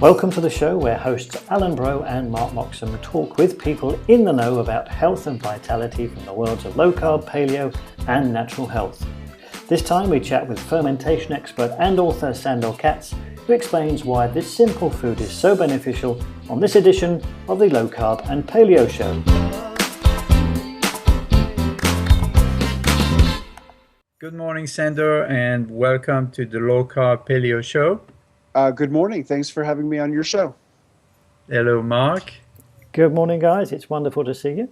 Welcome to the show where hosts Alain, Braux and Mark Moxom talk with people in the know about health and vitality from the worlds of low carb, paleo and natural health. This time we chat with fermentation expert and author Sandor Katz, who explains why this simple food is so beneficial on this edition of the Low Carb and Paleo Show. Good morning, Sandor, and welcome to the Low Carb Paleo Show. Good morning. Thanks for having me on your show. Hello, Mark. Good morning, guys. It's wonderful to see you.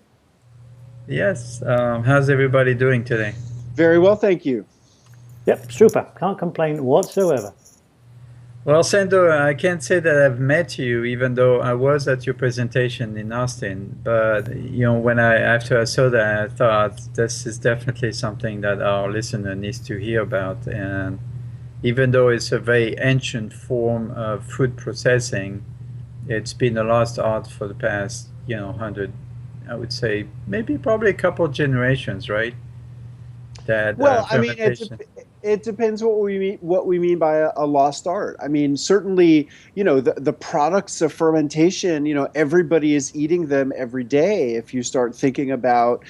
Yes. How's everybody doing today? Very well, thank you. Yep, super. Can't complain whatsoever. Well, Sandor, I can't say that I've met you, even though I was at your presentation in Austin. But after I saw that, I thought this is definitely something that our listener needs to hear about. And even though it's a very ancient form of food processing, it's been a lost art for the past, 100, I would say, maybe probably a couple of generations, right? Well, I mean, it depends what we mean by a lost art. I mean, certainly, the products of fermentation, everybody is eating them every day. If you start thinking about,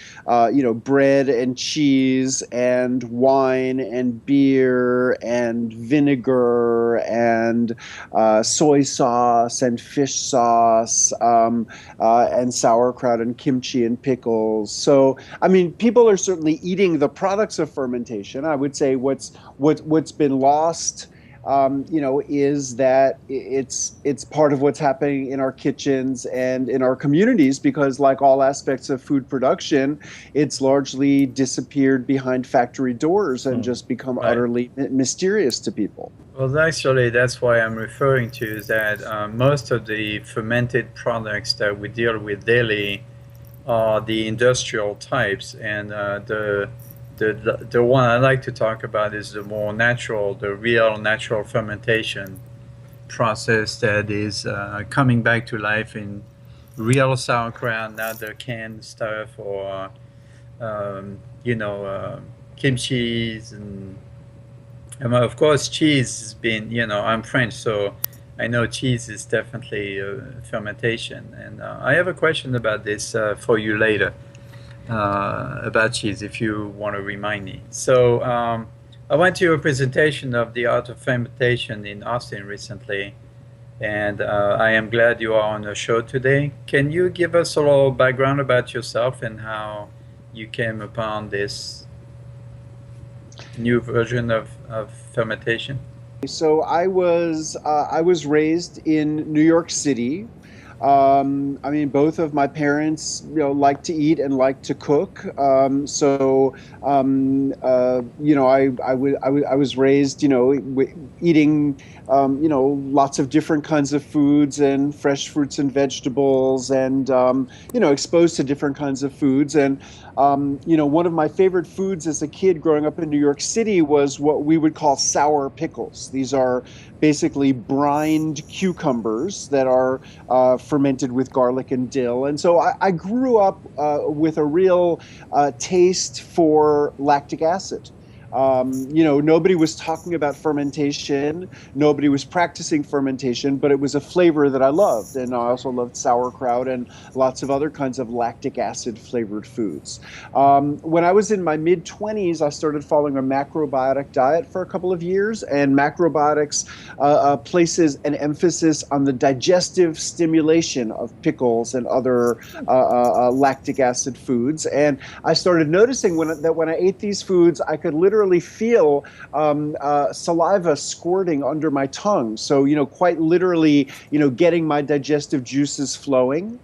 bread and cheese and wine and beer and vinegar and soy sauce and fish sauce and sauerkraut and kimchi and pickles. So, I mean, people are certainly eating the products of fermentation. I would say what's been lost, is that it's part of what's happening in our kitchens and in our communities, because like all aspects of food production, it's largely disappeared behind factory doors and just become utterly mysterious to people. Well, actually, that's why I'm referring to is that most of the fermented products that we deal with daily are the industrial types, and the one I like to talk about is the more natural, the real natural fermentation process that is coming back to life in real sauerkraut, not the canned stuff, or kimchi, and of course cheese has been, I'm French, so I know cheese is definitely fermentation. And I have a question about this for you later. About cheese, if you want to remind me. So I went to your presentation of the art of fermentation in Austin recently, and I am glad you are on the show today. Can you give us a little background about yourself and how you came upon this new version of fermentation? So I was raised in New York City. I mean, both of my parents, like to eat and like to cook. I was raised, eating, lots of different kinds of foods and fresh fruits and vegetables, and exposed to different kinds of foods. And one of my favorite foods as a kid growing up in New York City was what we would call sour pickles. These are basically brined cucumbers that are fermented with garlic and dill. And so I grew up with a real taste for lactic acid. Nobody was talking about fermentation. Nobody was practicing fermentation, but it was a flavor that I loved. And I also loved sauerkraut and lots of other kinds of lactic acid flavored foods. When I was in my mid-20s, I started following a macrobiotic diet for a couple of years, and macrobiotics places an emphasis on the digestive stimulation of pickles and other lactic acid foods. And I started noticing that when I ate these foods, I could literally feel saliva squirting under my tongue. So, quite literally, getting my digestive juices flowing.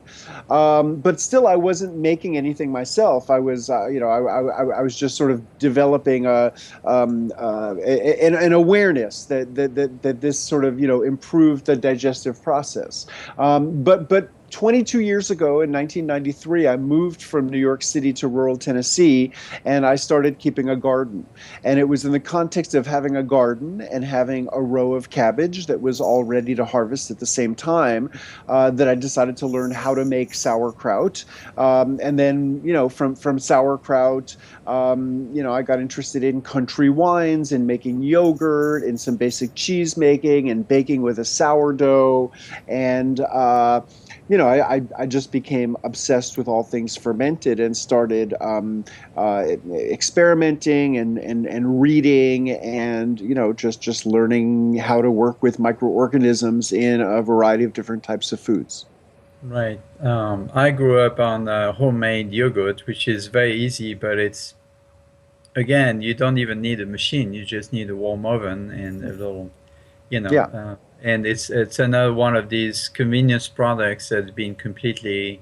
But still, I wasn't making anything myself. I was, I was just sort of developing an awareness that this sort of, improved the digestive process. But 22 years ago, in 1993, I moved from New York City to rural Tennessee, and I started keeping a garden. And it was in the context of having a garden and having a row of cabbage that was all ready to harvest at the same time that I decided to learn how to make sauerkraut. And then, from sauerkraut, I got interested in country wines and making yogurt and some basic cheese making and baking with a sourdough. And, I just became obsessed with all things fermented and started experimenting and reading and, just learning how to work with microorganisms in a variety of different types of foods. Right. I grew up on homemade yogurt, which is very easy, but it's, again, you don't even need a machine. You just need a warm oven and a little, Yeah. and it's another one of these convenience products that's been completely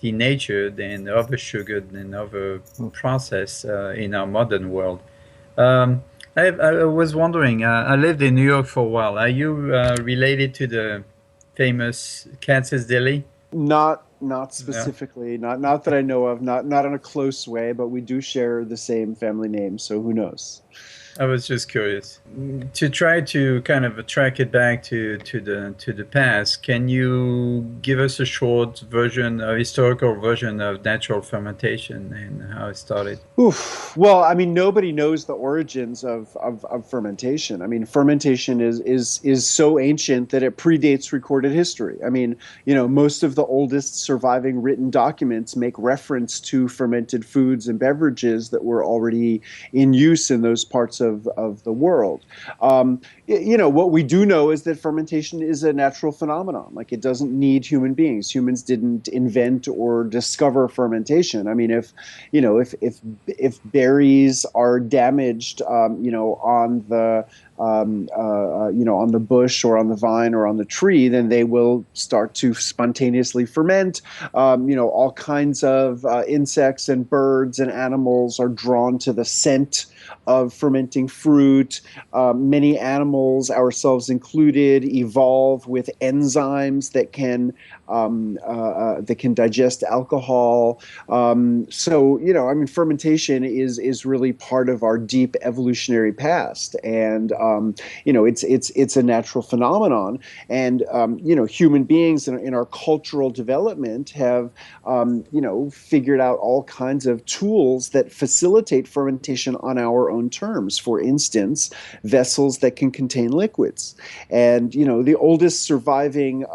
denatured and over-sugared and over-processed in our modern world. Um, I was wondering, I lived in New York for a while. Are you related to the famous Katz's Deli? Not No. specifically, not that I know of, not in a close way, but we do share the same family name, so who knows? I was just curious. To try to kind of track it back to the past, can you give us a short version, a historical version of natural fermentation and how it started? Oof. Well, I mean, nobody knows the origins of fermentation. I mean, fermentation is so ancient that it predates recorded history. I mean, most of the oldest surviving written documents make reference to fermented foods and beverages that were already in use in those parts of the world. What we do know is that fermentation is a natural phenomenon. Like, it doesn't need human beings. Humans didn't invent or discover fermentation. I mean, if berries are damaged, on the bush or on the vine or on the tree, then they will start to spontaneously ferment. All kinds of insects and birds and animals are drawn to the scent of fermenting fruit. Many animals, ourselves included, evolve with enzymes that can digest alcohol. I mean, fermentation is really part of our deep evolutionary past, and it's a natural phenomenon. And human beings in our cultural development have figured out all kinds of tools that facilitate fermentation on our own terms. For instance, vessels that can contain liquids. And the oldest surviving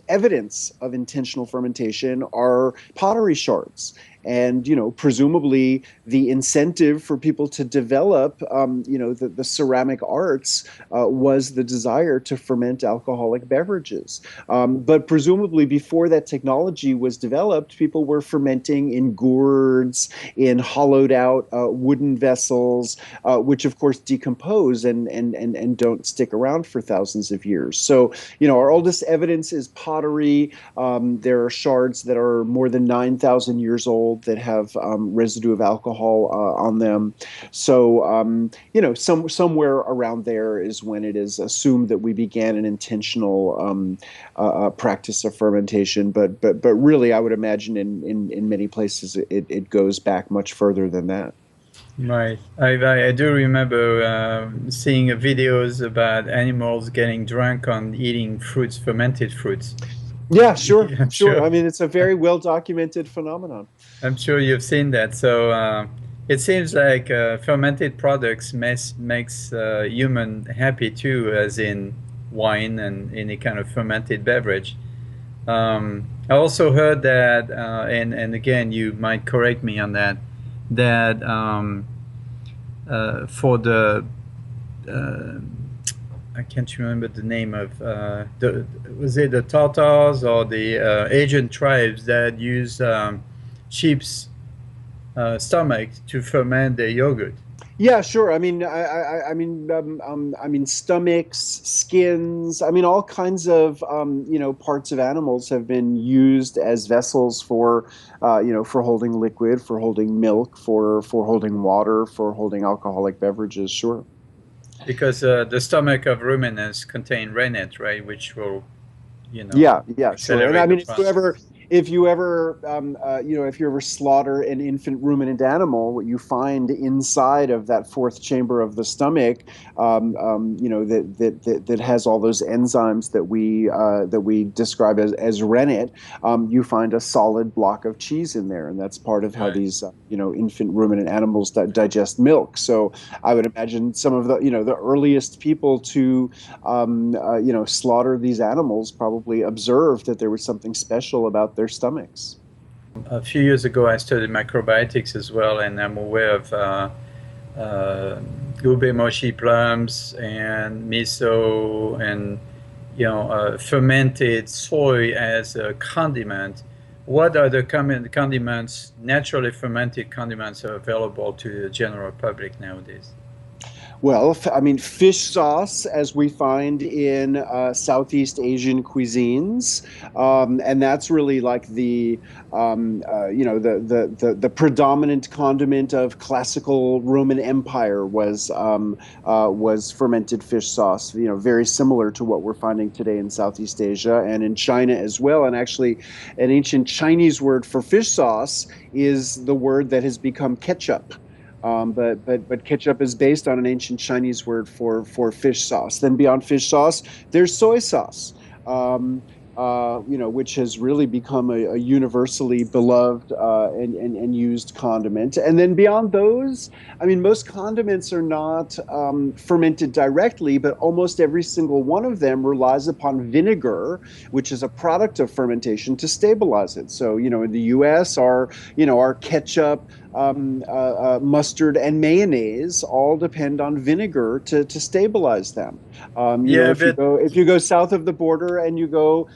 evidence of intentional fermentation are pottery shards. And presumably the incentive for people to develop the ceramic arts was the desire to ferment alcoholic beverages. But presumably before that technology was developed, people were fermenting in gourds, in hollowed out wooden vessels, which of course decompose and don't stick around for thousands of years. So our oldest evidence is pottery. There are shards that are more than 9,000 years old that have residue of alcohol on them. So, somewhere around there is when it is assumed that we began an intentional practice of fermentation. But really, I would imagine in many places it goes back much further than that. Right. I do remember seeing videos about animals getting drunk on eating fruits, fermented fruits. Yeah, sure, I'm sure. sure. I mean, it's a very well documented phenomenon. I'm sure you've seen that. So it seems like fermented products makes human happy too, as in wine and any kind of fermented beverage. I also heard that, and again, you might correct me on that, that for the I can't remember the name of was it the Tatars or the Asian tribes that use sheep's stomach to ferment their yogurt. Yeah, sure. I mean, I mean, stomachs, skins. I mean, all kinds of parts of animals have been used as vessels for holding liquid, for holding milk, for holding water, for holding alcoholic beverages. Sure. Because the stomach of ruminants contain rennet, right, which will Yeah, yeah, sure. And I accelerate the mean, if you ever process. if you ever, if you ever slaughter an infant ruminant animal, what you find inside of that fourth chamber of the stomach, that has all those enzymes that we describe as rennet, you find a solid block of cheese in there, and that's part of how Right. these infant ruminant animals digest milk. So I would imagine some of the earliest people to slaughter these animals probably observed that there was something special about their stomachs. A few years ago, I studied microbiotics as well, and I'm aware of ube mochi plums and miso and fermented soy as a condiment. What are the condiments, naturally fermented condiments, are available to the general public nowadays? Well, I mean, fish sauce, as we find in Southeast Asian cuisines, and that's really like the predominant condiment of classical Roman Empire was fermented fish sauce. Very similar to what we're finding today in Southeast Asia and in China as well. And actually, an ancient Chinese word for fish sauce is the word that has become ketchup. But ketchup is based on an ancient Chinese word for fish sauce. Then beyond fish sauce, there's soy sauce, which has really become a universally beloved and used condiment. And then beyond those, I mean, most condiments are not fermented directly, but almost every single one of them relies upon vinegar, which is a product of fermentation, to stabilize it. So, in the U.S., our ketchup, mustard, and mayonnaise all depend on vinegar to stabilize them. Yeah, If you go south of the border and you go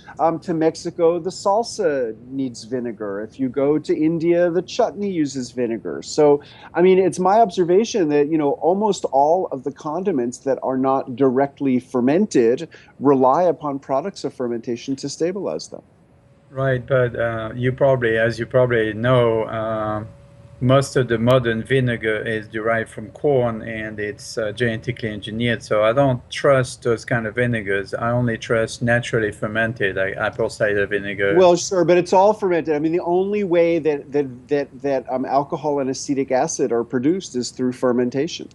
to Mexico, the salsa needs vinegar. If you go to India, the chutney uses vinegar. So, I mean, it's my observation that almost all of the condiments that are not directly fermented rely upon products of fermentation to stabilize them. right. But as you probably know, most of the modern vinegar is derived from corn and it's genetically engineered. So I don't trust those kind of vinegars. I only trust naturally fermented, like apple cider vinegar. Well, sure, but it's all fermented. I mean, the only way that alcohol and acetic acid are produced is through fermentation.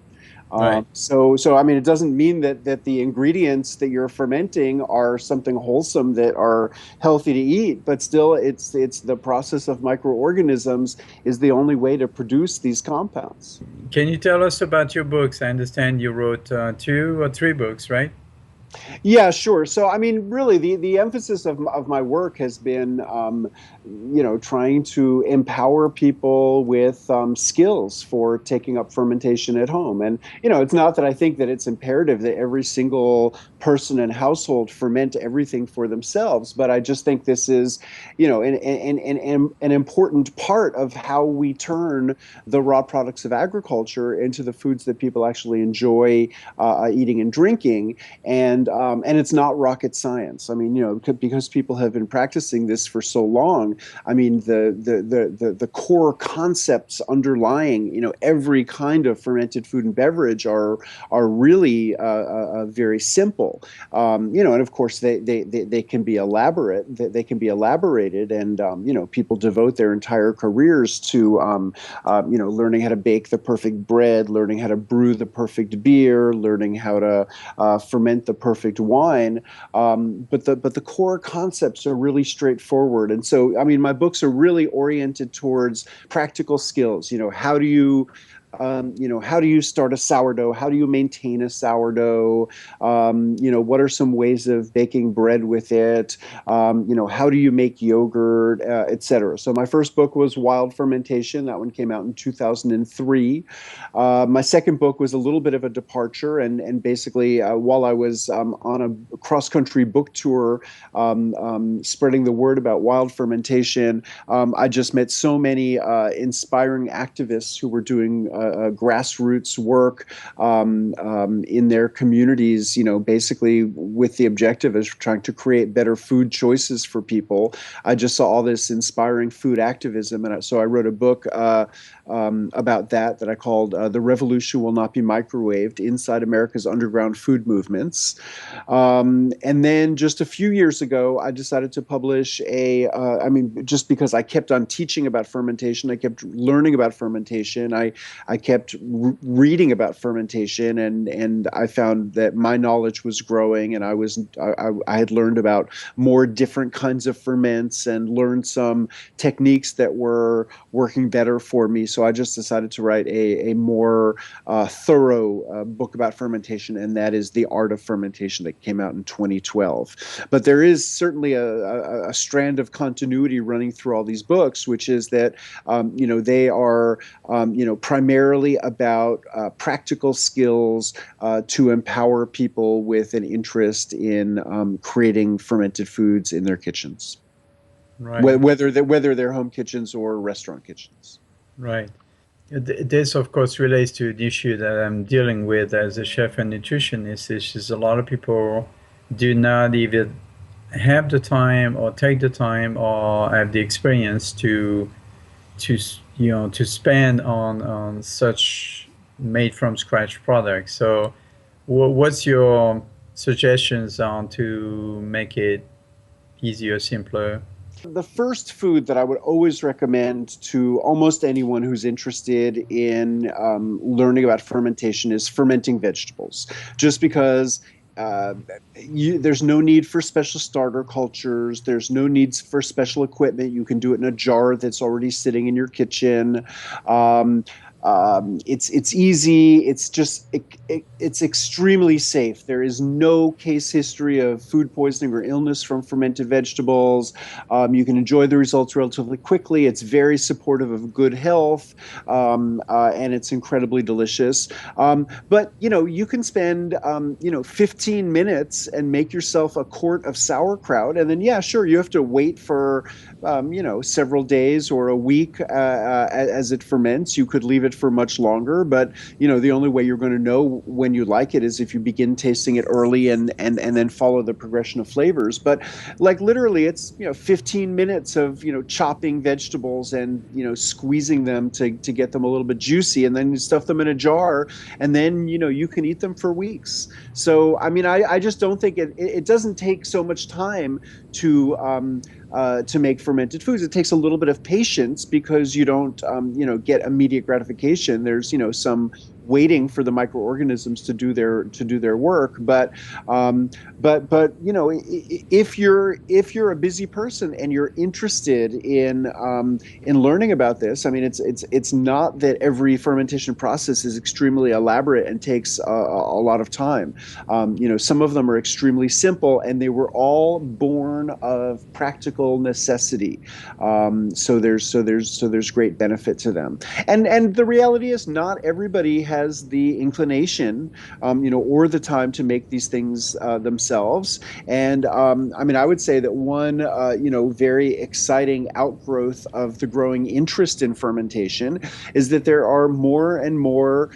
Right. So I mean, it doesn't mean that the ingredients that you're fermenting are something wholesome that are healthy to eat, but still, it's the process of microorganisms is the only way to produce these compounds. Can you tell us about your books? I understand you wrote 2 or 3 books, right? Yeah, sure. So, I mean, really, the emphasis of my work has been, trying to empower people with skills for taking up fermentation at home. And, it's not that I think that it's imperative that every single person and household ferment everything for themselves, but I just think this is, an important part of how we turn the raw products of agriculture into the foods that people actually enjoy eating and drinking. And it's not rocket science. I mean, because people have been practicing this for so long. I mean, the core concepts underlying every kind of fermented food and beverage are really very simple. And of course they can be elaborate. They can be elaborated, and people devote their entire careers to learning how to bake the perfect bread, learning how to brew the perfect beer, learning how to ferment the perfect wine, but the core concepts are really straightforward. And so, I mean, my books are really oriented towards practical skills. How do you start a sourdough? How do you maintain a sourdough? What are some ways of baking bread with it? How do you make yogurt, etc. So my first book was Wild Fermentation. That one came out in 2003. My second book was a little bit of a departure, and basically while I was on a cross-country book tour, spreading the word about wild fermentation, I just met so many inspiring activists who were doing grassroots work in their communities, basically with the objective of trying to create better food choices for people. I just saw all this inspiring food activism, and so I wrote a book about that I called "The Revolution Will Not Be Microwaved: Inside America's Underground Food Movements." And then just a few years ago, I decided to publish just because I kept on teaching about fermentation, I kept learning about fermentation, I kept reading about fermentation, and I found that my knowledge was growing, and I had learned about more different kinds of ferments and learned some techniques that were working better for me. So I just decided to write a more thorough book about fermentation, and that is The Art of Fermentation, that came out in 2012. But there is certainly a strand of continuity running through all these books, which is that they are primarily about practical skills to empower people with an interest in creating fermented foods in their kitchens, Right. whether they're home kitchens or restaurant kitchens. Right. This, of course, relates to the issue that I'm dealing with as a chef and nutritionist. Is just a lot of people do not even have the time or take the time or have the experience to spend on such made from scratch products. So what's your suggestions on to make it easier, simpler? The first food that I would always recommend to almost anyone who's interested in learning about fermentation is fermenting vegetables, just because there's no need for special starter cultures. There's no needs for special equipment. You can do it in a jar that's already sitting in your kitchen. It's easy. It's extremely safe. There is no case history of food poisoning or illness from fermented vegetables. You can enjoy the results relatively quickly. It's very supportive of good health, and it's incredibly delicious. But you can spend 15 minutes and make yourself a quart of sauerkraut, and then you have to wait for several days or a week as it ferments. You could leave it for much longer, but the only way you're going to know when you like it is if you begin tasting it early and then follow the progression of flavors. But literally, it's 15 minutes of chopping vegetables and squeezing them to get them a little bit juicy, and then you stuff them in a jar, and then you can eat them for weeks. So I just don't think it doesn't take so much time to make fermented foods. It takes a little bit of patience because you don't get immediate gratification. There's some waiting for the microorganisms to do their work. But if you're a busy person and you're interested in learning about this, it's not that every fermentation process is extremely elaborate and takes a lot of time. Some of them are extremely simple, and they were all born of practical necessity. So there's great benefit to them. And the reality is, not everybody has the inclination, or the time to make these things themselves. And I would say that one, very exciting outgrowth of the growing interest in fermentation is that there are more and more,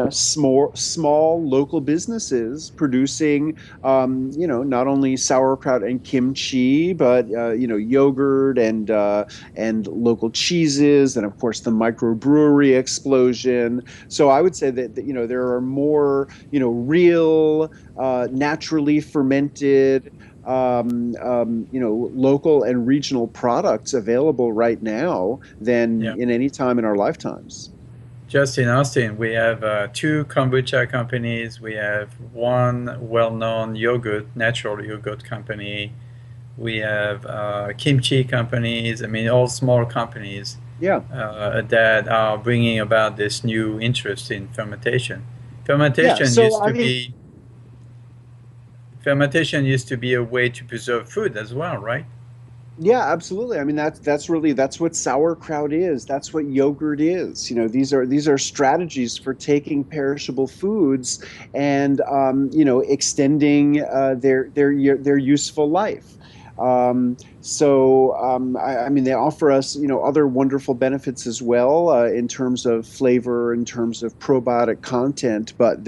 small local businesses producing, not only sauerkraut and kimchi, but yogurt and local cheeses, and of course the microbrewery explosion. So I would say that there are more real naturally fermented local and regional products available right now than in any time in our lifetimes. Just in Austin, we have 2 kombucha companies. We have one well-known natural yogurt company. We have kimchi companies. All small companies that are bringing about this new interest in fermentation. Fermentation used to be a way to preserve food as well, right? Yeah, absolutely. That's what sauerkraut is. That's what yogurt is. These are strategies for taking perishable foods and extending their useful life. So, I mean, they offer us, other wonderful benefits as well, in terms of flavor, in terms of probiotic content, but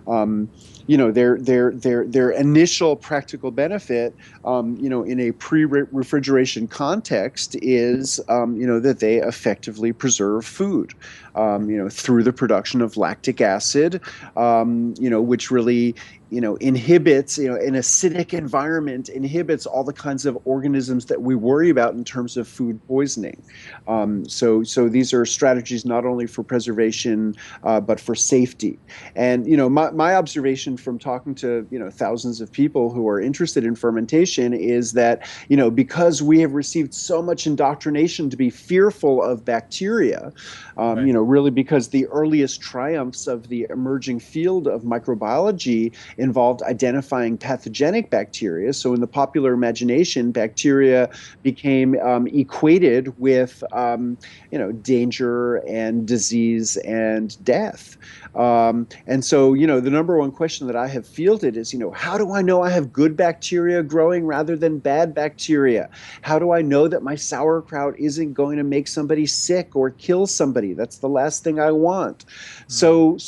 um, their initial practical benefit, in a pre-refrigeration context is, that they effectively preserve food, through the production of lactic acid, which really inhibits, an acidic environment inhibits all the kinds of organisms that we worry about in terms of food poisoning. So these are strategies not only for preservation, but for safety. And, my observation from talking to, thousands of people who are interested in fermentation is that, because we have received so much indoctrination to be fearful of bacteria, Right. really because the earliest triumphs of the emerging field of microbiology involved identifying pathogenic bacteria. So in the popular imagination, bacteria became equated with danger and disease and death. And so, the number one question that I have fielded is, how do I know I have good bacteria growing rather than bad bacteria? How do I know that my sauerkraut isn't going to make somebody sick or kill somebody? That's the last thing I want. So,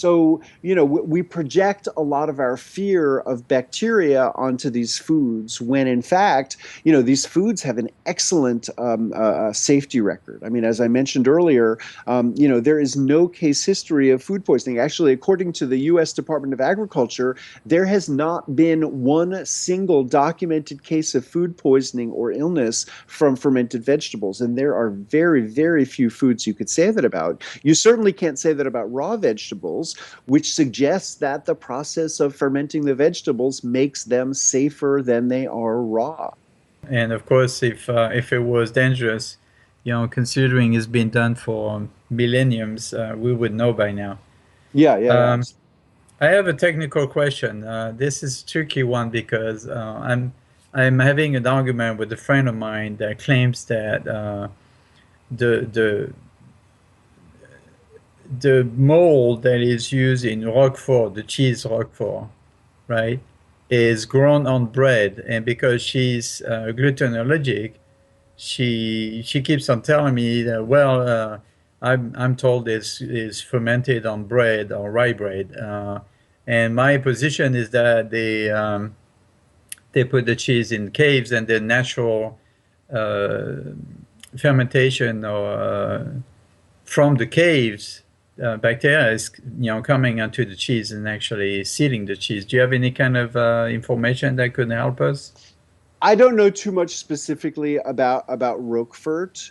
we project a lot of our fear of bacteria onto these foods when in fact, these foods have an excellent safety record. I mean, as I mentioned earlier, there is no case history of food poisoning. Actually, according to the U.S. Department of Agriculture, there has not been one single documented case of food poisoning or illness from fermented vegetables. And there are very, very few foods you could say that about. You certainly can't say that about raw vegetables, which suggests that the process of fermenting the vegetables makes them safer than they are raw. And of course, if it was dangerous, considering it's been done for millenniums, we would know by now. Yeah. Um, I have a technical question. This is a tricky one because I'm having an argument with a friend of mine that claims that the the the mold that is used in Roquefort, the cheese Roquefort, right, is grown on bread, and because she's gluten allergic, she keeps on telling me that, well, I'm told this is fermented on bread or rye bread, and my position is that they put the cheese in caves and the natural uh, fermentation or from the caves. Bacteria is coming onto the cheese and actually sealing the cheese. Do you have any kind of information that could help us? I don't know too much specifically about Roquefort.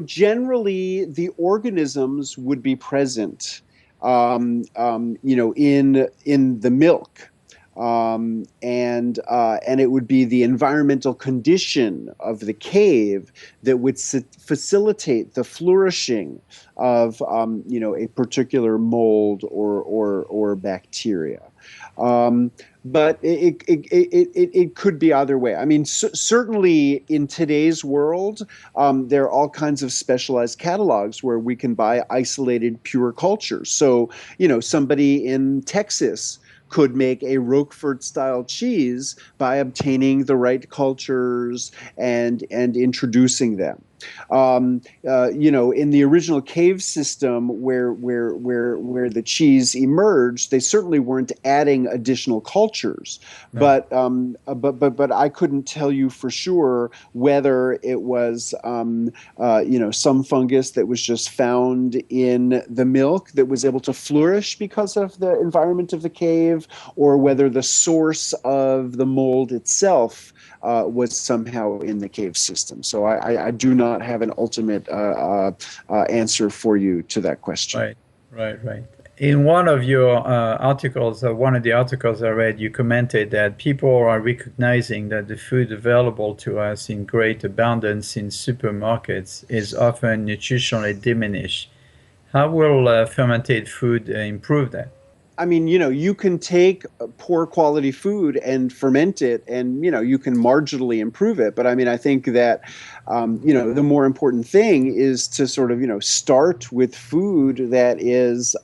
Generally the organisms would be present, in the milk. And it would be the environmental condition of the cave that would facilitate the flourishing of a particular mold or bacteria. Um, but it could be either way. I mean, certainly in today's world, there are all kinds of specialized catalogs where we can buy isolated pure cultures. So, somebody in Texas could make a Roquefort style cheese by obtaining the right cultures and introducing them. In the original cave system where the cheese emerged, they certainly weren't adding additional cultures. No. But I couldn't tell you for sure whether it was some fungus that was just found in the milk that was able to flourish because of the environment of the cave, or whether the source of the mold itself was somehow in the cave system. So I do not have an ultimate answer for you to that question. Right. In one of your articles, one of the articles I read, you commented that people are recognizing that the food available to us in great abundance in supermarkets is often nutritionally diminished. How will fermented food improve that? I mean, you can take poor quality food and ferment it, and you can marginally improve it. But I mean, I think that the more important thing is to sort of start with food that is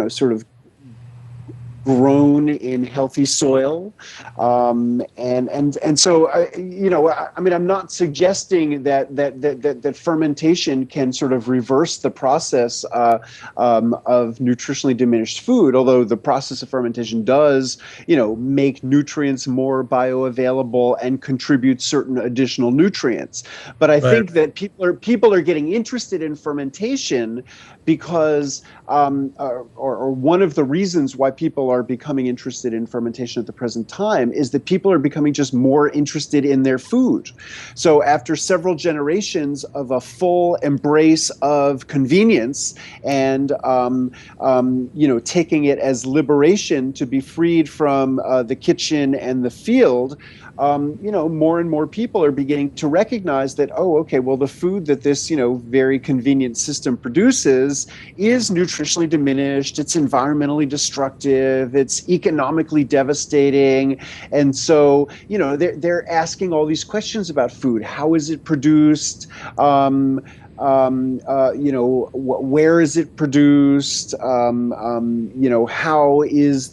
sort of grown in healthy soil. And so, I mean, I'm not suggesting that fermentation can sort of reverse the process of nutritionally diminished food, although the process of fermentation does, make nutrients more bioavailable and contribute certain additional nutrients. But I think that people are getting interested in fermentation because, or one of the reasons why people are becoming interested in fermentation at the present time is that people are becoming just more interested in their food. So after several generations of a full embrace of convenience and, taking it as liberation to be freed from the kitchen and the field, more and more people are beginning to recognize that, oh, okay, well, the food that this, very convenient system produces is nutritionally diminished, it's environmentally destructive, it's economically devastating. And so, they're asking all these questions about food. How is it produced? Where is it produced? How is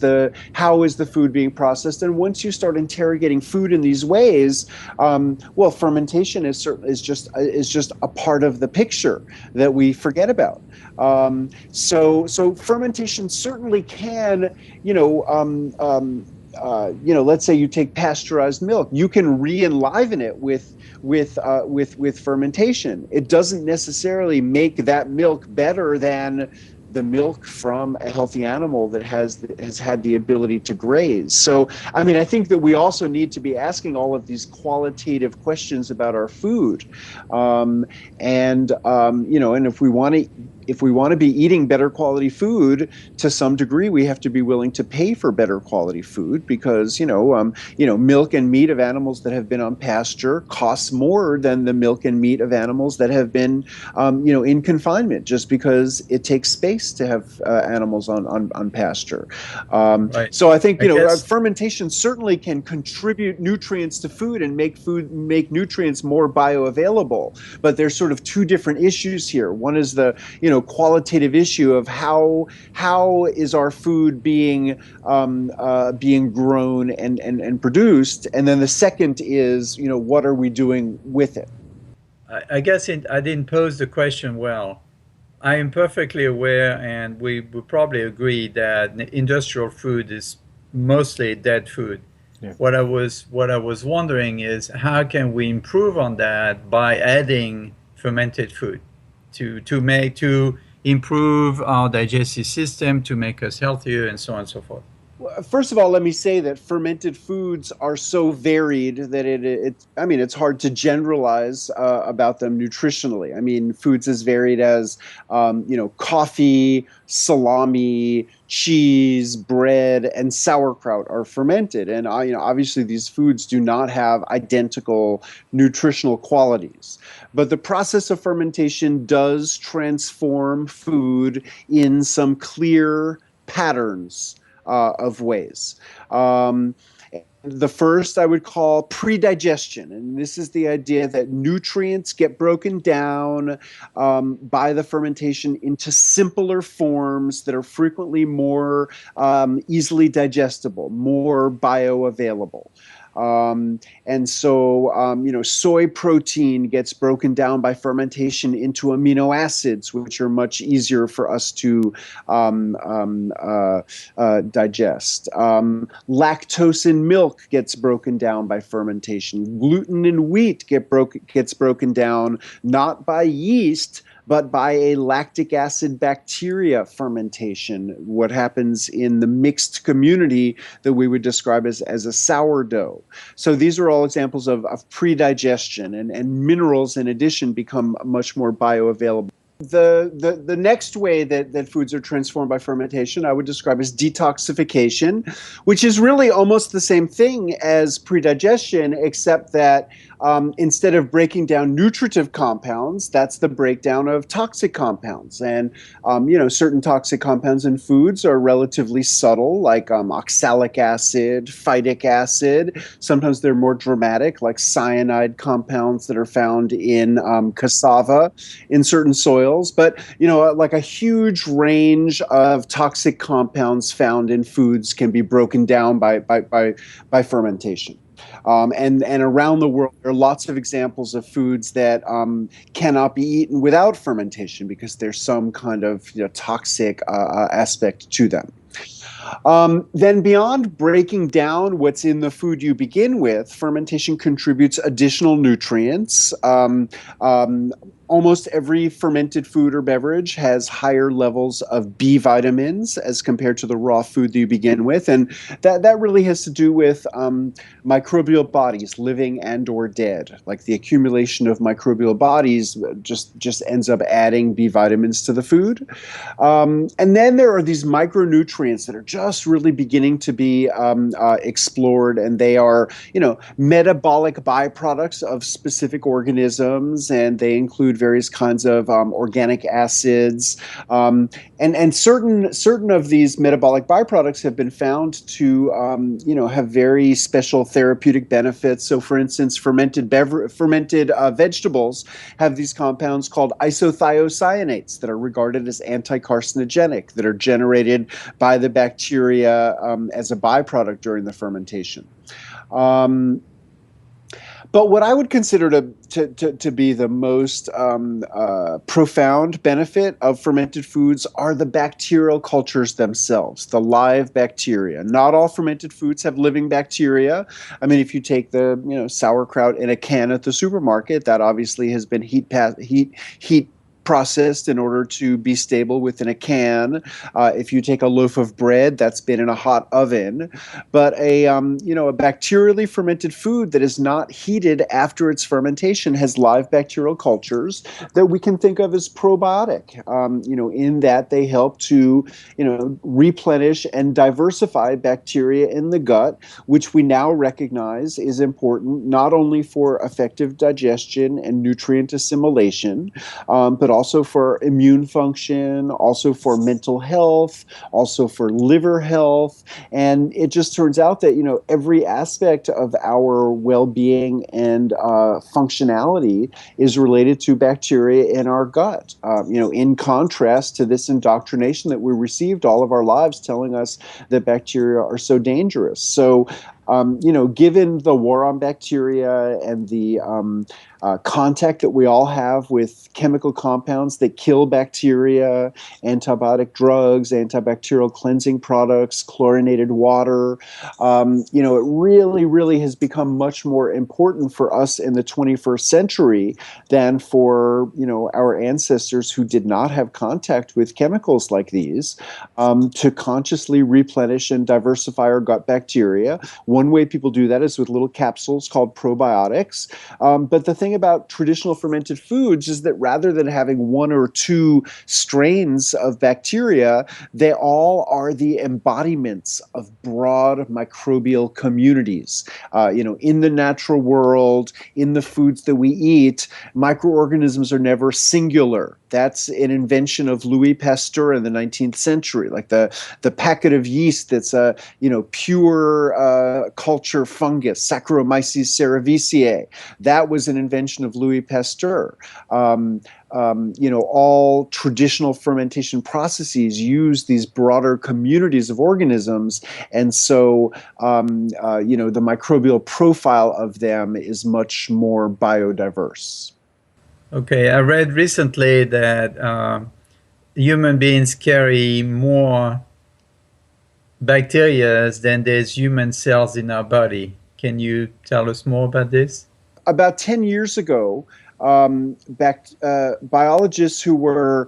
the food being processed? And once you start interrogating food in these ways, fermentation is just a part of the picture that we forget about. So fermentation certainly can, let's say you take pasteurized milk, you can re-enliven it with fermentation. It doesn't necessarily make that milk better than the milk from a healthy animal that has had the ability to graze. So, I mean, I think that we also need to be asking all of these qualitative questions about our food, and if we want to be eating better quality food, to some degree, we have to be willing to pay for better quality food because, milk and meat of animals that have been on pasture costs more than the milk and meat of animals that have been, in confinement, just because it takes space to have animals on pasture. Right. So I think, fermentation certainly can contribute nutrients to food and make nutrients more bioavailable. But there's sort of two different issues here. One is the, qualitative issue of how is our food being grown and produced, and then the second is, what are we doing with it? I guess I didn't pose the question well. I am perfectly aware, and we would probably agree that industrial food is mostly dead food. Yeah. What I was wondering is how can we improve on that by adding fermented food to improve our digestive system, to make us healthier, and so on and so forth. First of all, let me say that fermented foods are so varied that it's hard to generalize about them nutritionally. I mean, foods as varied as, coffee, salami, cheese, bread, and sauerkraut are fermented. And, obviously these foods do not have identical nutritional qualities. But the process of fermentation does transform food in some clear patterns of ways. The first I would call predigestion, and this is the idea that nutrients get broken down by the fermentation into simpler forms that are frequently more easily digestible, more bioavailable. And so, soy protein gets broken down by fermentation into amino acids, which are much easier for us to digest. Lactose in milk gets broken down by fermentation. Gluten in wheat gets broken down not by yeast, but by a lactic acid bacteria fermentation, what happens in the mixed community that we would describe as a sourdough. So these are all examples of predigestion, and minerals in addition become much more bioavailable. The next way that foods are transformed by fermentation I would describe as detoxification, which is really almost the same thing as predigestion, except that instead of breaking down nutritive compounds, that's the breakdown of toxic compounds. And, certain toxic compounds in foods are relatively subtle, like oxalic acid, phytic acid. Sometimes they're more dramatic, like cyanide compounds that are found in cassava in certain soils. oils, but like a huge range of toxic compounds found in foods can be broken down by fermentation. And around the world, there are lots of examples of foods that cannot be eaten without fermentation because there's some kind of toxic aspect to them. Then beyond breaking down what's in the food you begin with, fermentation contributes additional nutrients. Almost every fermented food or beverage has higher levels of B vitamins as compared to the raw food that you begin with. And that really has to do with microbial bodies, living and or dead. Like the accumulation of microbial bodies just ends up adding B vitamins to the food. And then there are these micronutrients that are just really beginning to be explored, and they are, metabolic byproducts of specific organisms, and they include various kinds of organic acids, and certain of these metabolic byproducts have been found to, have very special therapeutic benefits. So, for instance, fermented vegetables have these compounds called isothiocyanates that are regarded as anti-carcinogenic, that are generated by the bacteria as a byproduct during the fermentation. But what I would consider to be the most profound benefit of fermented foods are the bacterial cultures themselves, the live bacteria. Not all fermented foods have living bacteria. I mean, if you take the sauerkraut in a can at the supermarket, that obviously has been heat processed in order to be stable within a can. If you take a loaf of bread, that's been in a hot oven. But a bacterially fermented food that is not heated after its fermentation has live bacterial cultures that we can think of as probiotic. In that they help to replenish and diversify bacteria in the gut, which we now recognize is important not only for effective digestion and nutrient assimilation, but also for immune function, also for mental health, also for liver health. And it just turns out that, every aspect of our well-being and functionality is related to bacteria in our gut. In contrast to this indoctrination that we received all of our lives telling us that bacteria are so dangerous. So, given the war on bacteria and the contact that we all have with chemical compounds that kill bacteria, antibiotic drugs, antibacterial cleansing products, chlorinated water, it really, really has become much more important for us in the 21st century than for, our ancestors who did not have contact with chemicals like these, to consciously replenish and diversify our gut bacteria. One way people do that is with little capsules called probiotics. But the thing about traditional fermented foods is that rather than having one or two strains of bacteria, they all are the embodiments of broad microbial communities. In the natural world, in the foods that we eat, microorganisms are never singular. That's an invention of Louis Pasteur in the 19th century, like the packet of yeast that's a pure culture fungus, Saccharomyces cerevisiae. That was an invention of Louis Pasteur. All traditional fermentation processes use these broader communities of organisms, and so the microbial profile of them is much more biodiverse. Okay, I read recently that human beings carry more bacteria than there's human cells in our body. Can you tell us more about this? About 10 years ago, biologists who were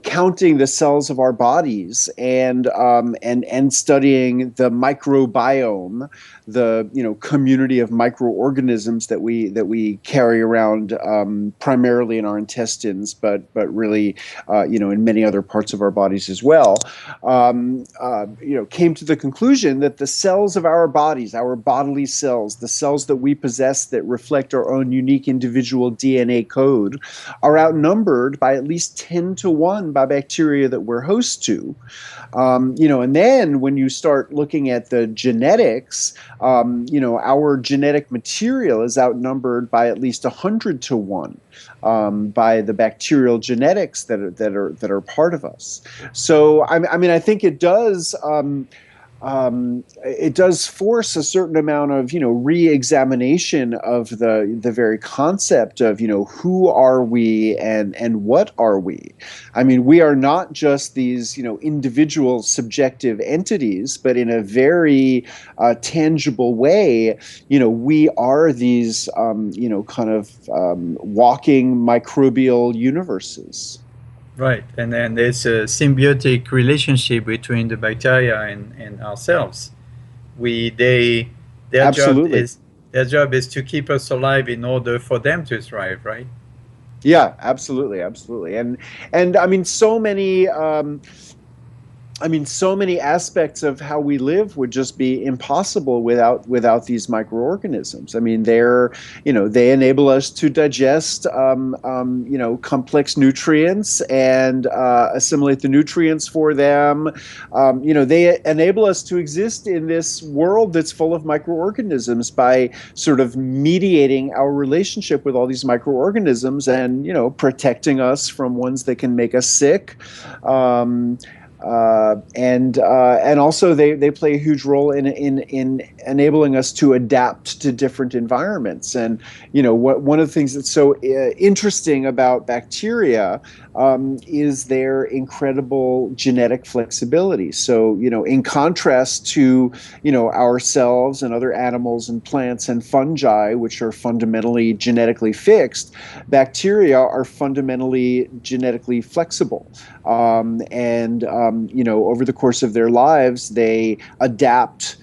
counting the cells of our bodies and studying the microbiome, the community of microorganisms that we carry around primarily in our intestines, but really in many other parts of our bodies as well, came to the conclusion that the cells of our bodies, our bodily cells, the cells that we possess that reflect our own unique individual individual DNA code are outnumbered by at least 10 to 1 by bacteria that we're host to. And then when you start looking at the genetics, our genetic material is outnumbered by at least 100 to 1 by the bacterial genetics that are part of us. So I think it does. It does force a certain amount of re-examination of the very concept of who are we and what are we. I mean, we are not just these individual subjective entities, but in a very tangible way, we are these kind of walking microbial universes. Right, and then there's a symbiotic relationship between the bacteria and ourselves. Their Absolutely. their job is to keep us alive in order for them to thrive, right? Yeah, absolutely, absolutely, and I mean, so many aspects of how we live would just be impossible without these microorganisms. I mean, they enable us to digest complex nutrients and assimilate the nutrients for them. They enable us to exist in this world that's full of microorganisms by sort of mediating our relationship with all these microorganisms and protecting us from ones that can make us sick. And also they play a huge role in enabling us to adapt to different environments. And one of the things that's so interesting about bacteria is their incredible genetic flexibility. So in contrast to ourselves and other animals and plants and fungi, which are fundamentally genetically fixed, bacteria are fundamentally genetically flexible. Over the course of their lives, they adapt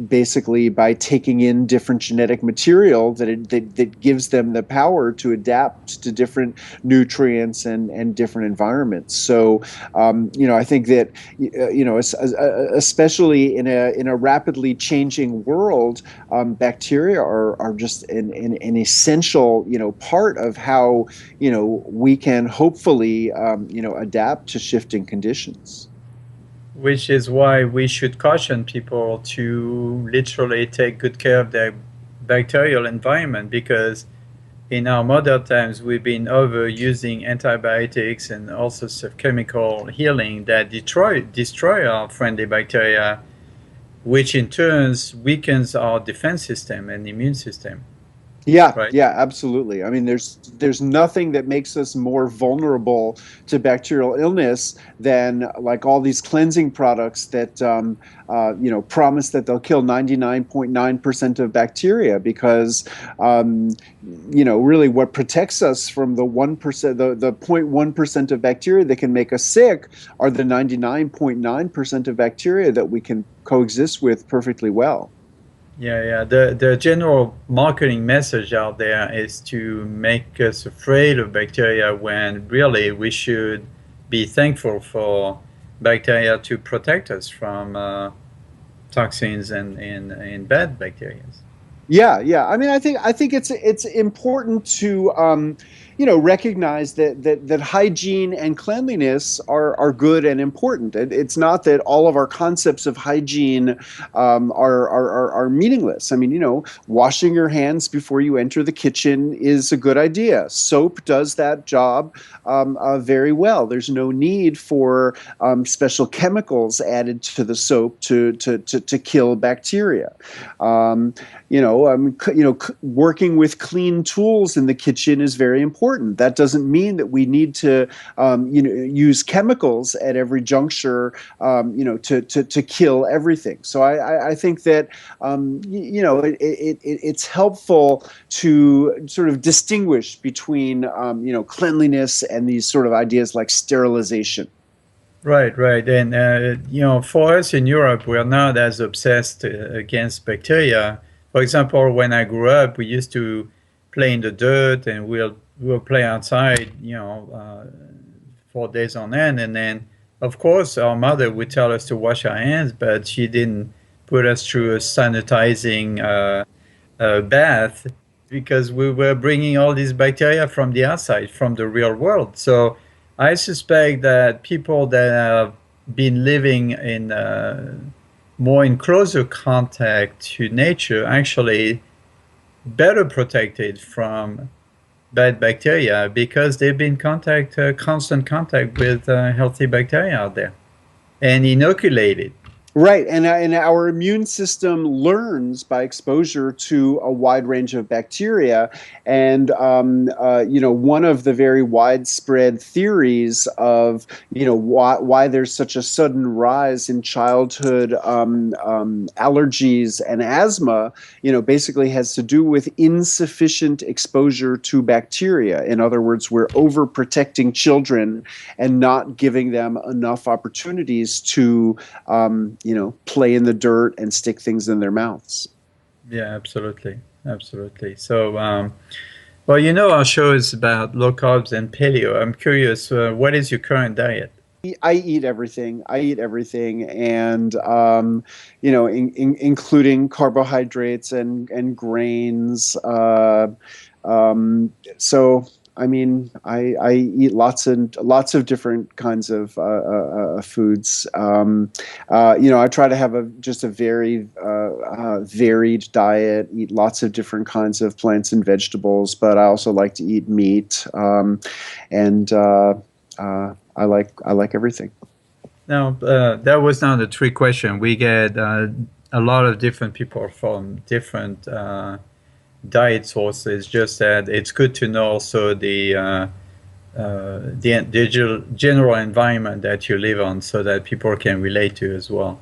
basically by taking in different genetic material that gives them the power to adapt to different nutrients and different environments. So, I think that, especially in a rapidly changing world, bacteria are just an essential, part of how, we can hopefully, adapt to shifting conditions. Which is why we should caution people to literally take good care of their bacterial environment, because in our modern times we've been overusing antibiotics and all sorts of chemical healing that destroy our friendly bacteria, which in turn weakens our defense system and immune system. Yeah, Right? yeah, absolutely. I mean, there's nothing that makes us more vulnerable to bacterial illness than like all these cleansing products that promise that they'll kill 99.9% of bacteria, because really what protects us from the 1%, the 0.1% of bacteria that can make us sick are the 99.9% of bacteria that we can coexist with perfectly well. Yeah. The general marketing message out there is to make us afraid of bacteria, when really we should be thankful for bacteria to protect us from toxins and bad bacteria. Yeah. I mean, I think it's important to recognize that hygiene and cleanliness are good and important. It's not that all of our concepts of hygiene are meaningless. I mean, washing your hands before you enter the kitchen is a good idea. Soap does that job very well. There's no need for special chemicals added to the soap to kill bacteria. Working with clean tools in the kitchen is very important. That doesn't mean that we need to, use chemicals at every juncture, to kill everything. So I think that, it's helpful to sort of distinguish between, cleanliness and these sort of ideas like sterilization. Right. And for us in Europe, we are not as obsessed against bacteria. For example, when I grew up, we used to play in the dirt, and we'll play outside, 4 days on end. And then, of course, our mother would tell us to wash our hands, but she didn't put us through a sanitizing bath because we were bringing all these bacteria from the outside, from the real world. So I suspect that people that have been living in more in closer contact to nature actually better protected from bad bacteria because they've been constant contact with healthy bacteria out there and inoculated. Right, and our immune system learns by exposure to a wide range of bacteria, and one of the very widespread theories of why there's such a sudden rise in childhood allergies and asthma, basically has to do with insufficient exposure to bacteria. In other words, we're overprotecting children and not giving them enough opportunities to play in the dirt and stick things in their mouths. Yeah, absolutely. Absolutely. So, well, our show is about low carbs and paleo. I'm curious, what is your current diet? I eat everything. And including carbohydrates and grains. So I mean, I eat lots of different kinds of foods. I try to have just a very varied diet. Eat lots of different kinds of plants and vegetables, but I also like to eat meat, and I like everything. Now, that was not a trick question. We get a lot of different people from different diet sources. Just that it's good to know also the general environment that you live on, so that people can relate to as well.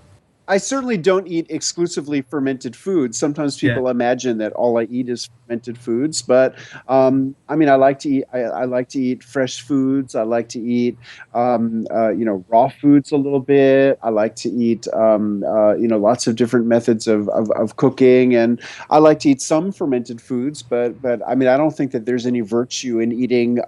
I certainly don't eat exclusively fermented foods. Sometimes people imagine that all I eat is fermented foods, but I mean, I like to eat. I like to eat fresh foods. I like to eat, raw foods a little bit. I like to eat, lots of different methods of cooking, and I like to eat some fermented foods. But I mean, I don't think that there's any virtue in eating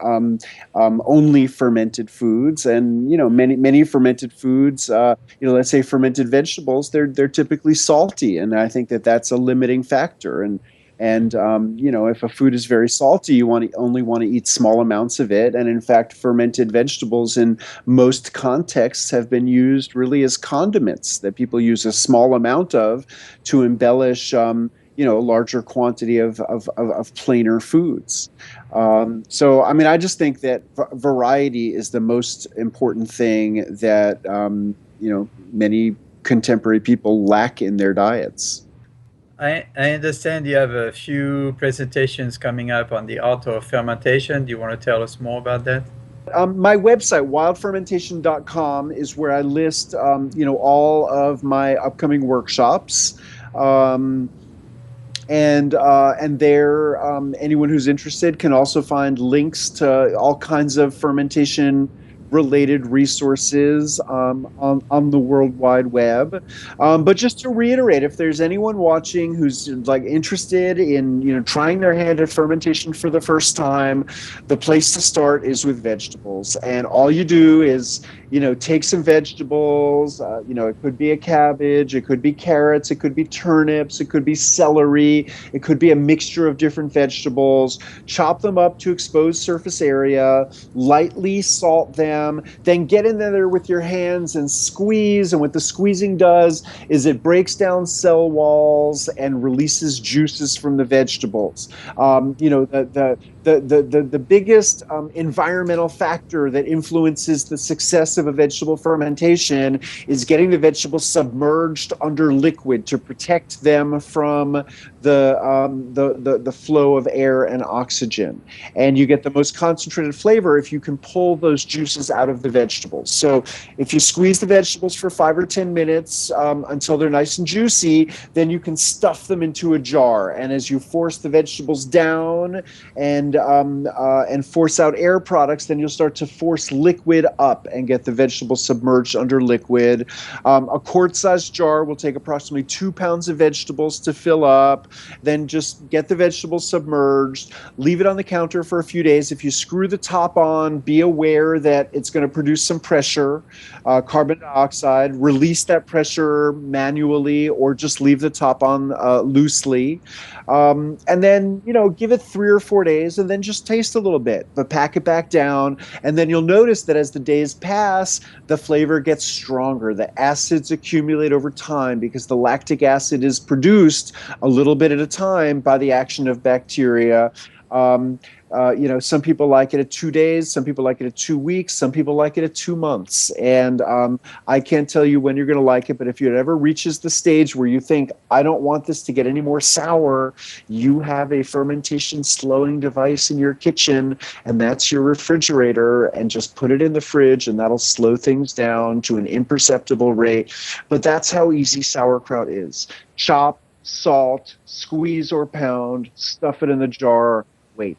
only fermented foods. And many fermented foods, let's say fermented vegetables. They're typically salty, and I think that that's a limiting factor. And if a food is very salty, you only want to eat small amounts of it. And in fact, fermented vegetables in most contexts have been used really as condiments that people use a small amount of to embellish a larger quantity of plainer foods. So, I mean, I just think that variety is the most important thing that many contemporary people lack in their diets. I understand you have a few presentations coming up on the art of fermentation. Do you want to tell us more about that? My website, wildfermentation.com, is where I list, all of my upcoming workshops. And there, anyone who's interested can also find links to all kinds of fermentation related resources on the World Wide Web. But just to reiterate, if there's anyone watching who's interested in trying their hand at fermentation for the first time, the place to start is with vegetables. And all you do is take some vegetables. It could be a cabbage, it could be carrots, it could be turnips, it could be celery, it could be a mixture of different vegetables. Chop them up to exposed surface area, lightly salt them, then get in there with your hands and squeeze. And what the squeezing does is it breaks down cell walls and releases juices from the vegetables. The biggest environmental factor that influences the success of a vegetable fermentation is getting the vegetables submerged under liquid to protect them from the flow of air and oxygen. And you get the most concentrated flavor if you can pull those juices out of the vegetables. So if you squeeze the vegetables for 5 or 10 minutes until they're nice and juicy, then you can stuff them into a jar. And as you force the vegetables down and and force out air products, then you'll start to force liquid up and get the vegetables submerged under liquid. A quart-sized jar will take approximately 2 pounds of vegetables to fill up. Then just get the vegetables submerged, leave it on the counter for a few days. If you screw the top on, be aware that it's going to produce some pressure, carbon dioxide. Release that pressure manually or just leave the top on loosely. And then, give it 3 or 4 days and then just taste a little bit, but pack it back down. And then you'll notice that as the days pass, the flavor gets stronger. The acids accumulate over time because the lactic acid is produced a little bit at a time by the action of bacteria. Some people like it at 2 days, some people like it at 2 weeks, some people like it at 2 months. And I can't tell you when you're going to like it, but if it ever reaches the stage where you think, I don't want this to get any more sour, you have a fermentation slowing device in your kitchen, and that's your refrigerator, and just put it in the fridge, and that'll slow things down to an imperceptible rate. But that's how easy sauerkraut is. Chop, salt, squeeze or pound, stuff it in the jar, wait.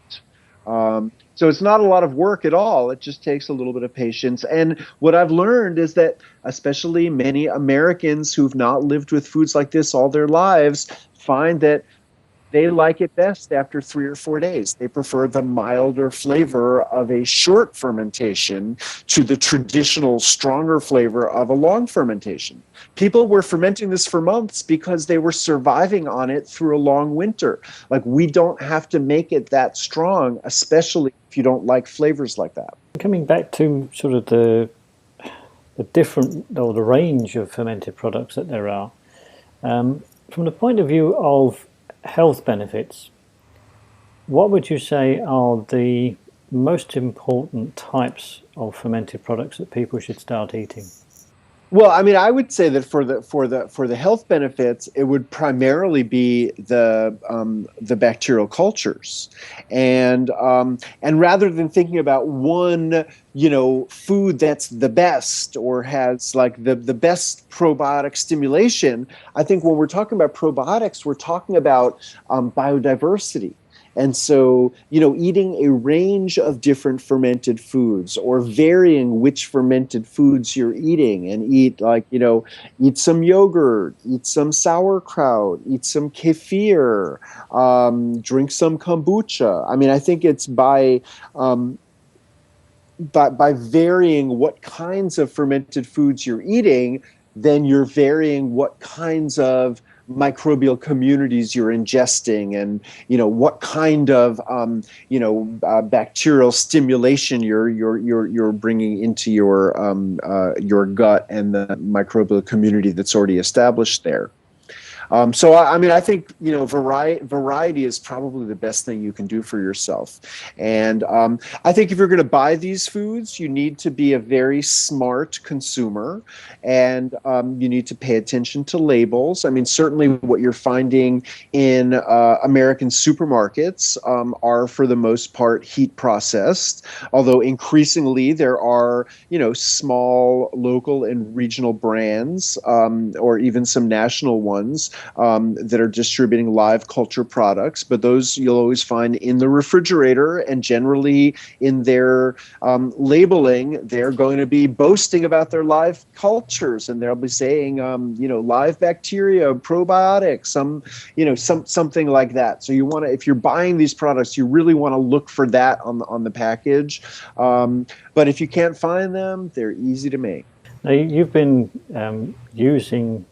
So it's not a lot of work at all. It just takes a little bit of patience. And what I've learned is that especially many Americans who've not lived with foods like this all their lives find that they like it best after 3 or 4 days. They prefer the milder flavor of a short fermentation to the traditional stronger flavor of a long fermentation. People were fermenting this for months because they were surviving on it through a long winter. Like, we don't have to make it that strong, especially if you don't like flavors like that. Coming back to sort of the different, or the range of fermented products that there are, from the point of view of health benefits, what would you say are the most important types of fermented products that people should start eating? Well, I mean, I would say that for the health benefits, it would primarily be the bacterial cultures, and rather than thinking about one, food that's the best or has like the best probiotic stimulation, I think when we're talking about probiotics, we're talking about biodiversity. And so, eating a range of different fermented foods or varying which fermented foods you're eating, and eat some yogurt, eat some sauerkraut, eat some kefir, drink some kombucha. I mean, I think it's by varying what kinds of fermented foods you're eating, then you're varying what kinds of microbial communities you're ingesting, and what kind of bacterial stimulation you're bringing into your gut and the microbial community that's already established there. So I mean, I think variety is probably the best thing you can do for yourself. And I think if you're going to buy these foods, you need to be a very smart consumer, and you need to pay attention to labels. I mean, certainly what you're finding in American supermarkets are for the most part heat processed, although increasingly there are small local and regional brands, or even some national ones, that are distributing live culture products, but those you'll always find in the refrigerator, and generally in their labeling, they're going to be boasting about their live cultures, and they'll be saying, live bacteria, probiotics, something like that. So you want to, if you're buying these products, you really want to look for that on the package. But if you can't find them, they're easy to make. Now, you've been using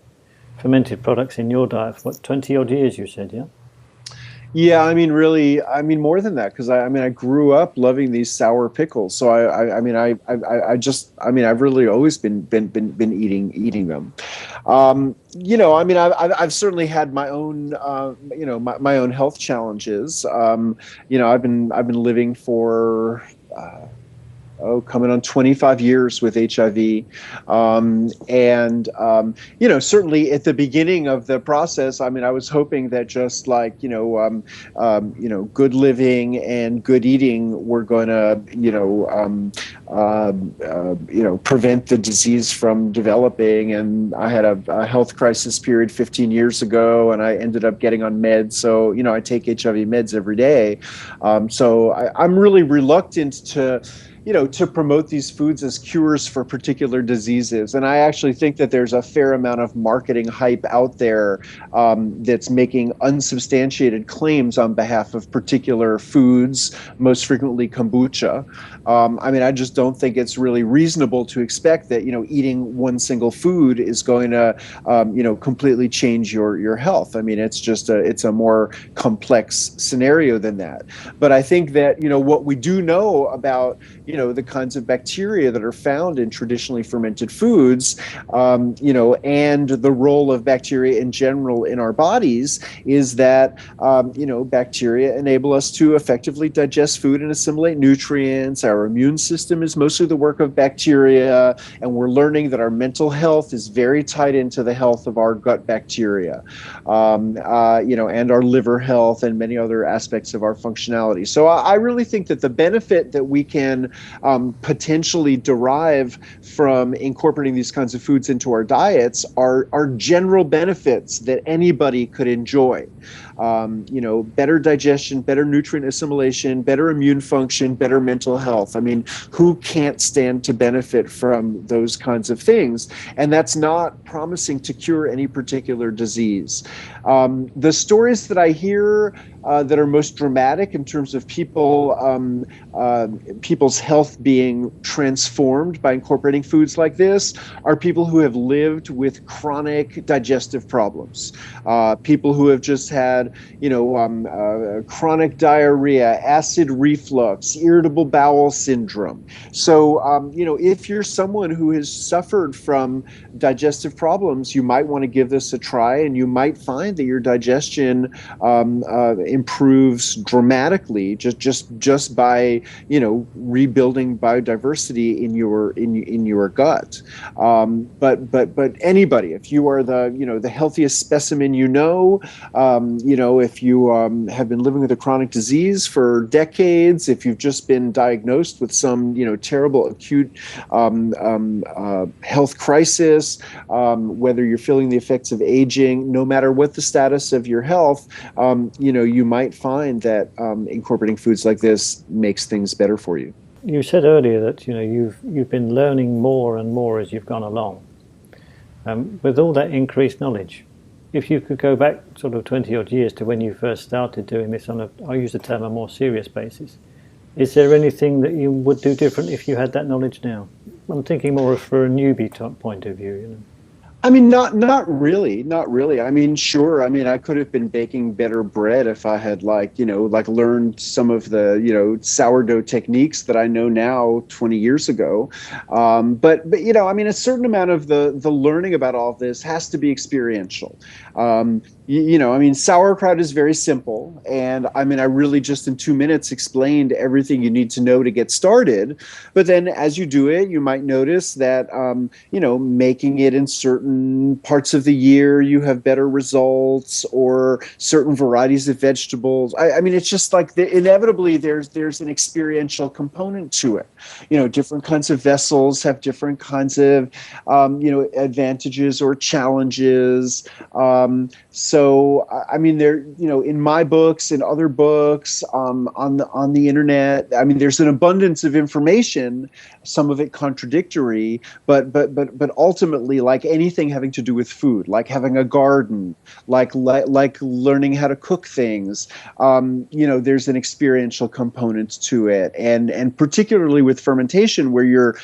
fermented products in your diet for 20 odd years, you said, yeah? Yeah, I mean, really, more than that, because I grew up loving these sour pickles. So I've really always been eating them. I've certainly had my own, my own health challenges. I've been living for coming on 25 years with HIV. Certainly at the beginning of the process, I mean, I was hoping that just like, good living and good eating were going to, prevent the disease from developing. And I had a health crisis period 15 years ago, and I ended up getting on meds. So, I take HIV meds every day. I'm really reluctant to promote these foods as cures for particular diseases. And I actually think that there's a fair amount of marketing hype out there that's making unsubstantiated claims on behalf of particular foods, most frequently kombucha. I just don't think it's really reasonable to expect that, eating one single food is going to, completely change your health. I mean, it's a more complex scenario than that. But I think that, what we do know about, the kinds of bacteria that are found in traditionally fermented foods, and the role of bacteria in general in our bodies is that, bacteria enable us to effectively digest food and assimilate nutrients. Our immune system is mostly the work of bacteria, and we're learning that our mental health is very tied into the health of our gut bacteria, and our liver health and many other aspects of our functionality. So I really think that the benefit that we can potentially derive from incorporating these kinds of foods into our diets are general benefits that anybody could enjoy. Better digestion, better nutrient assimilation, better immune function, better mental health. I mean, who can't stand to benefit from those kinds of things? And that's not promising to cure any particular disease. The stories that I hear that are most dramatic in terms of people's health being transformed by incorporating foods like this are people who have lived with chronic digestive problems, people who have just had, chronic diarrhea, acid reflux, irritable bowel syndrome. So, if you're someone who has suffered from digestive problems, you might want to give this a try, and you might find that your digestion improves dramatically just by rebuilding biodiversity in your gut. But anybody, if you are the healthiest specimen, if you have been living with a chronic disease for decades, if you've just been diagnosed with some terrible acute health crisis, whether you're feeling the effects of aging, no matter what the status of your health, you might find that incorporating foods like this makes things better for you. You said earlier that you've been learning more and more as you've gone along. With all that increased knowledge, if you could go back sort of 20 odd years to when you first started doing this on I use the term, a more serious basis, is there anything that you would do different if you had that knowledge now? I'm thinking more for a newbie type point of view, I mean, not really. I mean, sure. I mean, I could have been baking better bread if I had learned some of the, sourdough techniques that I know now 20 years ago. But I mean, a certain amount of the learning about all of this has to be experiential. I mean, sauerkraut is very simple. And I mean, I really just in 2 minutes explained everything you need to know to get started. But then as you do it, you might notice that, making it in certain parts of the year, you have better results, or certain varieties of vegetables. I mean, it's just like inevitably there's an experiential component to it. Different kinds of vessels have different kinds of, advantages or challenges. So, I mean, in my books and other books, on the internet, I mean, there's an abundance of information, some of it contradictory, but ultimately, like anything having to do with food, like having a garden, like learning how to cook things, there's an experiential component to it, and particularly with fermentation, where you're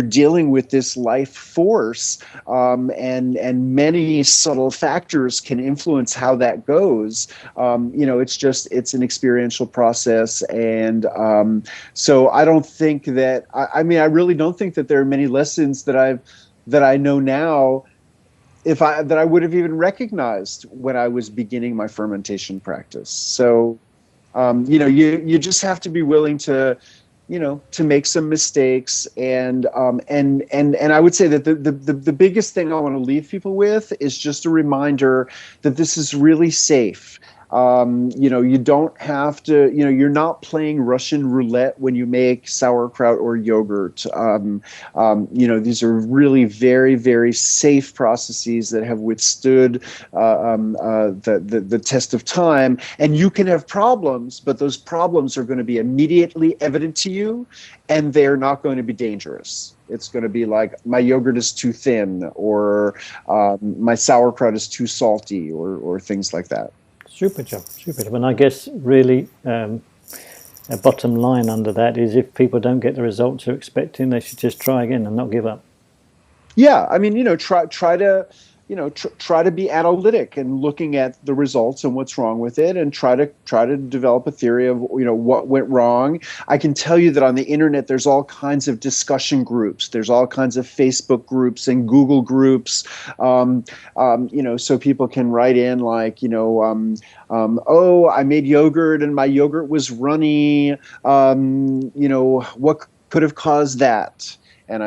dealing with this life force, and many subtle factors can influence how that goes. It's an experiential process, and so I don't think that I really don't think that there are many lessons that I know now that I would have even recognized when I was beginning my fermentation practice. So, you just have to be willing to to make some mistakes, and I would say that the biggest thing I want to leave people with is just a reminder that this is really safe. You don't have to, you're not playing Russian roulette when you make sauerkraut or yogurt. These are really very, very safe processes that have withstood the test of time. And you can have problems, but those problems are going to be immediately evident to you, and they're not going to be dangerous. It's going to be like, my yogurt is too thin, or my sauerkraut is too salty, or things like that. Super job. And I guess really a bottom line under that is, if people don't get the results they're expecting, they should just try again and not give up. Yeah, I mean, try to be analytic and looking at the results and what's wrong with it, and try to develop a theory of what went wrong. I can tell you that on the internet there's all kinds of discussion groups. There's all kinds of Facebook groups and Google groups. So people can write in like, oh, I made yogurt and my yogurt was runny. What could have caused that? And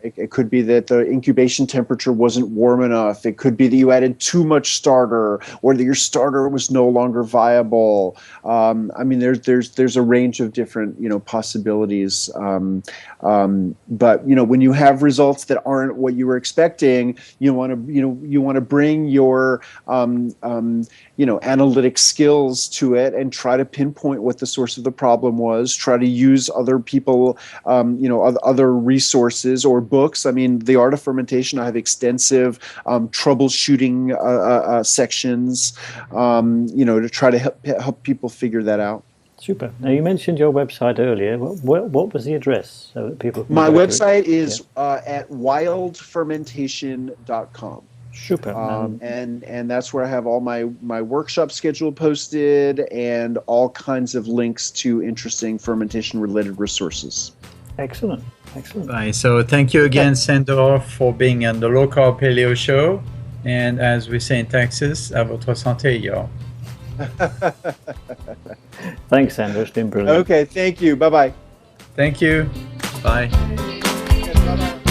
it could be that the incubation temperature wasn't warm enough. It could be that you added too much starter, or that your starter was no longer viable. There's a range of different possibilities. But when you have results that aren't what you were expecting, you want to bring your analytic skills to it and try to pinpoint what the source of the problem was. Try to use other people, other resources or books. I mean, The Art of Fermentation, I have extensive troubleshooting sections, to try to help people figure that out. Super. Now, you mentioned your website earlier. What was the address so that people can My website is at wildfermentation.com. Super. And that's where I have all my workshop schedule posted, and all kinds of links to interesting fermentation related resources. Excellent. Right. So thank you again, Sandor, for being on the Low Carb Paleo show. And as we say in Texas, à votre santé, y'all. Thanks, Sandor. It's been brilliant. Okay. Thank you. Bye-bye. Thank you. Bye. Yes, bye-bye.